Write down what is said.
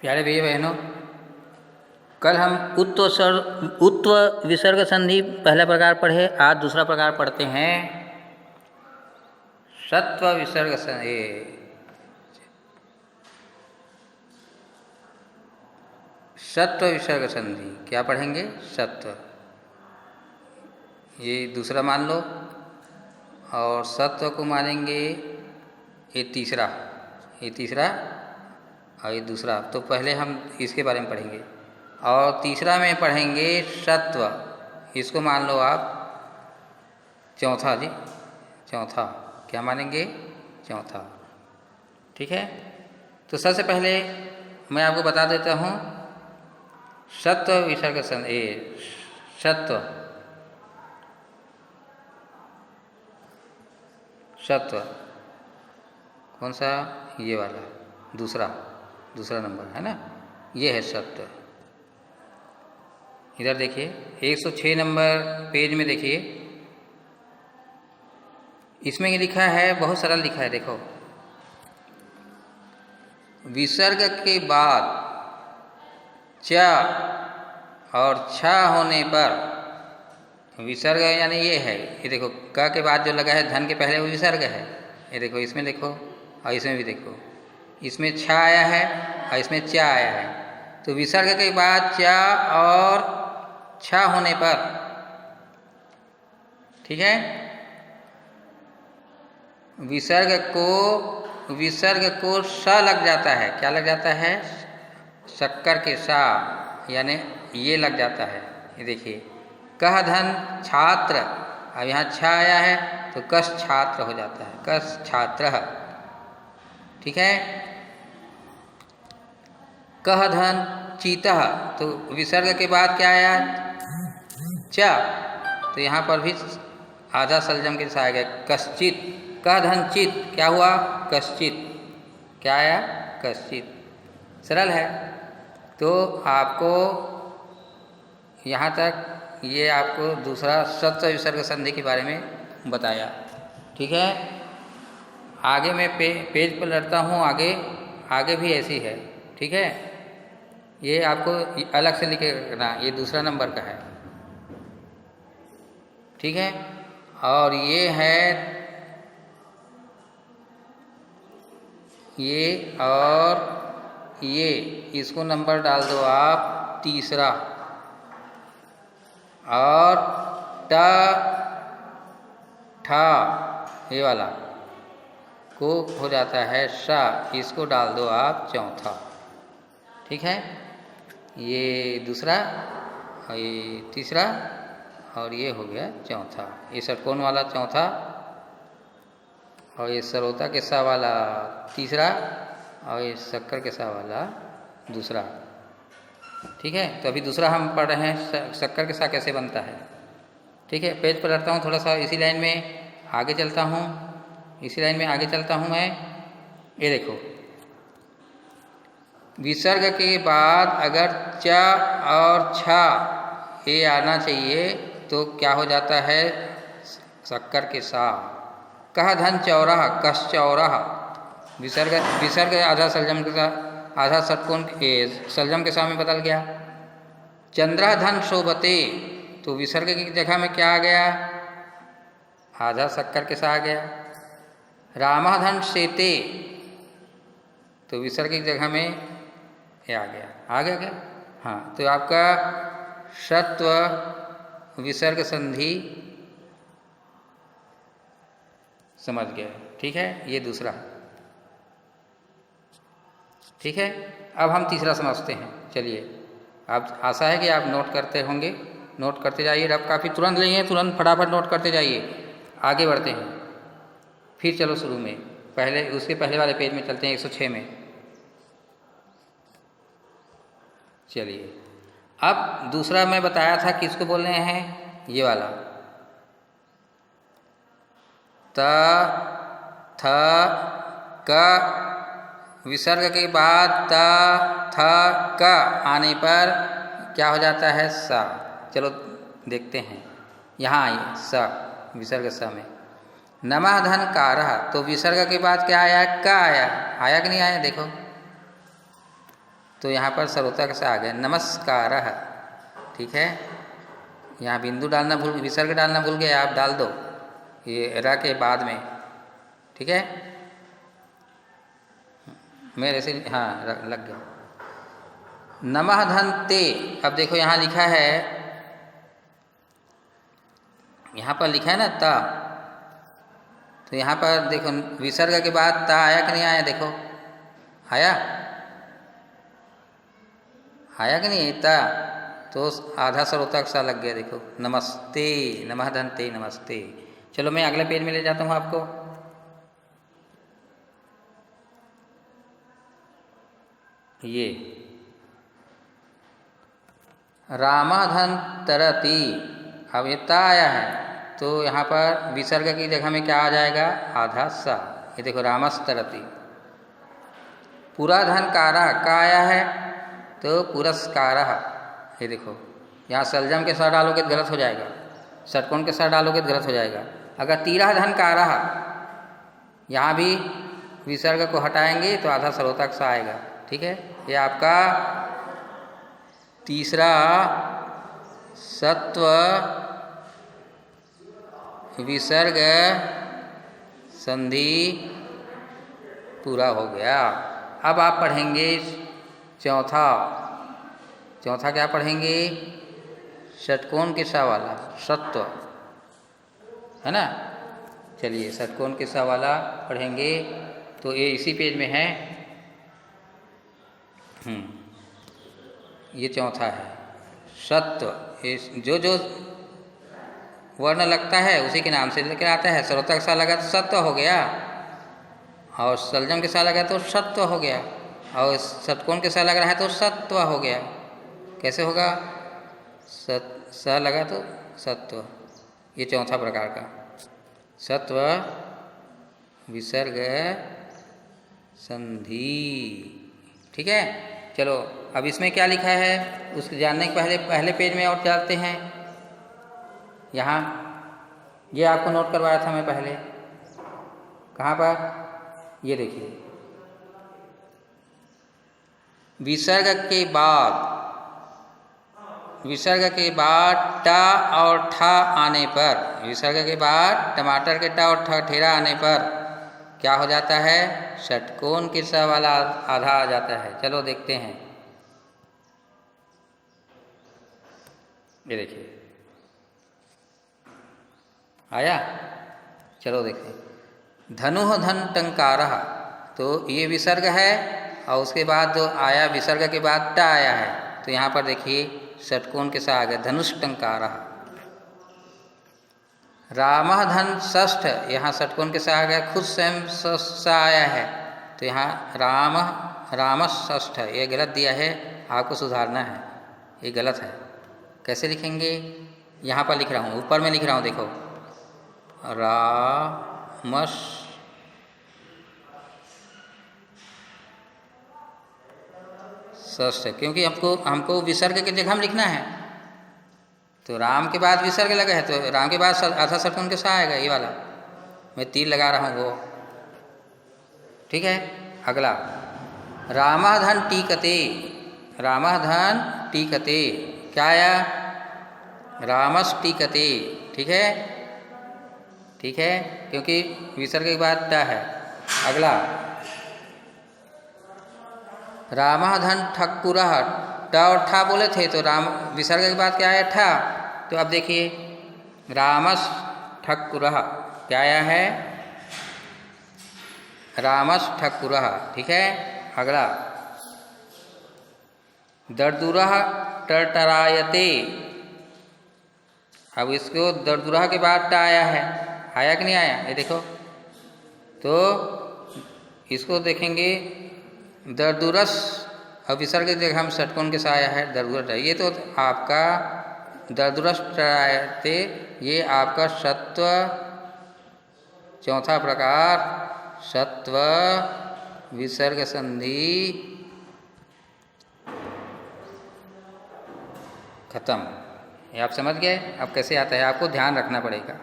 प्यारे भैया बहनों, कल हम उत्व विसर्ग संधि पहला प्रकार पढ़े, आज दूसरा प्रकार पढ़ते हैं सत्व विसर्ग संधि। सत्व विसर्ग संधि क्या पढ़ेंगे? सत्व, ये दूसरा मान लो, और सत्व को मानेंगे ये तीसरा और ये दूसरा। तो पहले हम इसके बारे में पढ़ेंगे, और तीसरा में पढ़ेंगे सत्व, इसको मान लो आप चौथा। जी चौथा क्या मानेंगे? चौथा। ठीक है, तो सबसे पहले मैं आपको बता देता हूँ सत्व विसर्ग संधि। सत्व कौन सा? ये वाला दूसरा नंबर है ना, ये है सत्व। इधर देखिए 106 नंबर पेज में देखिए, इसमें ये लिखा है, बहुत सरल लिखा है। देखो, विसर्ग के बाद च और छ होने पर, विसर्ग यानी ये है, ये देखो क के बाद जो लगा है धन के पहले वो विसर्ग है। ये देखो, इसमें देखो और इसमें भी देखो, इसमें छ आया है और इसमें च आया है। तो विसर्ग के बाद च और छ होने पर, ठीक है, विसर्ग को स लग जाता है। क्या लग जाता है? शक्कर के सा, यानी ये लग जाता है। ये देखिए, कह धन छात्र, अब यहाँ छ आया है तो कस छात्र हो जाता है, कस छात्र। ठीक है, कह धन चीतः, तो विसर्ग के बाद क्या आया? च, तो यहाँ पर भी आधा सलजम के साथ आ गया कश्चित। कह धन चित, क्या हुआ? कश्चित। क्या आया? कश्चित। सरल है। तो आपको यहाँ तक ये आपको दूसरा सत्व विसर्ग संधि के बारे में बताया। ठीक है, आगे मैं पेज पर लड़ता हूँ, आगे भी ऐसी है। ठीक है, ये आपको अलग से लिखे रखना, ये दूसरा नंबर का है। ठीक है, और ये है, ये और ये, इसको नंबर डाल दो आप तीसरा, और ट ठ ये वाला को हो जाता है सा, इसको डाल दो आप चौथा। ठीक है, ये दूसरा और ये तीसरा और ये हो गया चौथा। ये षटकोण वाला चौथा, और ये सरोता के सा वाला तीसरा, और ये शक्कर के सा वाला दूसरा। ठीक है, तो अभी दूसरा हम पढ़ रहे हैं शक्कर के सा कैसे बनता है। ठीक है, पेज पर लड़ता हूँ थोड़ा सा, इसी लाइन में आगे चलता हूँ मैं। ये देखो, विसर्ग के बाद अगर च और छ ये आना चाहिए तो क्या हो जाता है? शक्कर के सा। कह धन चौराहा, कस चौराहा, विसर्ग आधा सलजम के साथ, आधा षटकोण सलजम के साथ में बदल गया। चंद्रा धन शोभते, तो विसर्ग की जगह में क्या आ गया? आधा शक्कर के साथ आ गया। रामा धन शेते, तो विसर्ग की जगह में ये आ गया क्या? हाँ, तो आपका सत्व विसर्ग संधि समझ गए। ठीक है, ये दूसरा। ठीक है, अब हम तीसरा समझते हैं। चलिए, आप आशा है कि आप नोट करते होंगे, नोट करते जाइए। अब काफ़ी तुरंत नहीं है, तुरंत फटाफट नोट करते जाइए। आगे बढ़ते हैं, फिर चलो शुरू में, पहले उसके पहले वाले पेज में चलते हैं, 106 में। चलिए, अब दूसरा मैं बताया था किसको बोल रहे हैं? ये वाला त थ क, विसर्ग के बाद त थ क आने पर क्या हो जाता है? सा। चलो देखते हैं, यहाँ आइए, स विसर्ग स में। नमः धन कारः, तो विसर्ग के बाद क्या आया? क आया कि नहीं आया? देखो, तो यहाँ पर सरोतक से आ गया नमस्कारः। ठीक है, यहाँ बिंदु डालना विसर्ग डालना भूल गए, आप डाल दो ये र के बाद में। ठीक है, मेरे से हाँ लग गया। नमः धन्ते, अब देखो यहाँ लिखा है, यहाँ पर लिखा है ना ता, तो यहाँ पर देखो विसर्ग के बाद ता आया कि नहीं आया? देखो आया, आया कि नहीं ता? तो आधा सरोतक सा लग गया। देखो नमस्ते, नमः धन्ते नमस्ते। चलो मैं अगले पेज में ले जाता हूँ आपको। ये रामाधन तरती, अब ये ता आया है तो यहाँ पर विसर्ग की जगह में क्या आ जाएगा? आधा सा। ये देखो रामस्तरती। पुराधन कारा का आया है तो पुरस्कारः। ये देखो यहाँ सलजम के साथ डालोगे तो गलत हो जाएगा, षटकोण के साथ डालोगे तो गलत हो जाएगा। अगर तीराधन कारः, यहाँ भी विसर्ग को हटाएंगे तो आधा सरोतक सा आएगा। ठीक है, ये आपका तीसरा सत्व विसर्ग संधि पूरा हो गया। अब आप पढ़ेंगे चौथा। चौथा क्या पढ़ेंगे? षटकोण के सा वाला सत्व, है ना। चलिए षटकोण के सा वाला पढ़ेंगे, तो ये इसी पेज में है। ये चौथा है सत्व। जो जो वर्ण लगता है उसी के नाम से लेकर आता है। सरोतक सा लगा तो सत्व हो गया, और सलजम के साथ लगा तो सत्व हो गया, और षटकोण के साथ लग रहा है तो सत्व हो गया। कैसे होगा? स लगा तो सत्व। ये चौथा प्रकार का सत्व विसर्ग संधि। ठीक है, चलो अब इसमें क्या लिखा है उसको जानने के पहले पेज में और चलते हैं। यहाँ ये आपको नोट करवाया था मैं पहले, कहाँ पर? ये देखिए, विसर्ग के बाद टा और ठा आने पर, विसर्ग के बाद टमाटर के टा और ठा ठेरा आने पर क्या हो जाता है? षटकोण के सा वाला आधा आ जाता है। चलो देखते हैं, ये देखिए आया। चलो देखें, धनुः धन टंकारः, तो ये विसर्ग है, और उसके बाद जो आया विसर्ग के बाद टा आया है, तो यहाँ पर देखिए षटकोण के साथ आ गया धनुष्टंकारः। रामः धन षष्ठ, यहाँ षटकोण के साथ आ गया, खुद स्वयं सा आया है, तो यहाँ राम षष्ठ। ये गलत दिया है, आपको सुधारना है, ये गलत है। कैसे लिखेंगे? यहाँ पर लिख रहा हूँ, ऊपर में लिख रहा हूँ, देखो रामस षष्ठ, क्योंकि हमको विसर्ग की जगह में लिखना है। तो राम के बाद विसर्ग लगा है, तो राम के बाद आधा षटकोण के साथ आएगा। ये वाला मैं तीर लगा रहा हूँ वो। ठीक है, अगला रामाधन टीकते। रामाधन टीकते क्या आया? रामस टीकते। ठीक है, ठीक है, क्योंकि विसर्ग के बाद ट है। अगला रामाधन ठक्कुरः, ट और ठा बोले थे, तो राम विसर्ग के बाद क्या आया? ठा। तो अब देखिए रामस ठक्कुरः क्या आया है? रामस ठक्कुरः। ठीक है, अगला दर्दुरः टरटरायते। अब इसको दर्दुरः के बाद टा आया है, आया कि नहीं आया? ये देखो, तो इसको देखेंगे दर्दुरस, अब विसर्ग की जगह हम षटकोण के साथ आया है दर्दुरस। ये तो आपका दर्दुरस टरायते, ये आपका सत्व चौथा प्रकार सत्व विसर्ग संधि खत्म। ये आप समझ गए? अब कैसे आता है आपको ध्यान रखना पड़ेगा।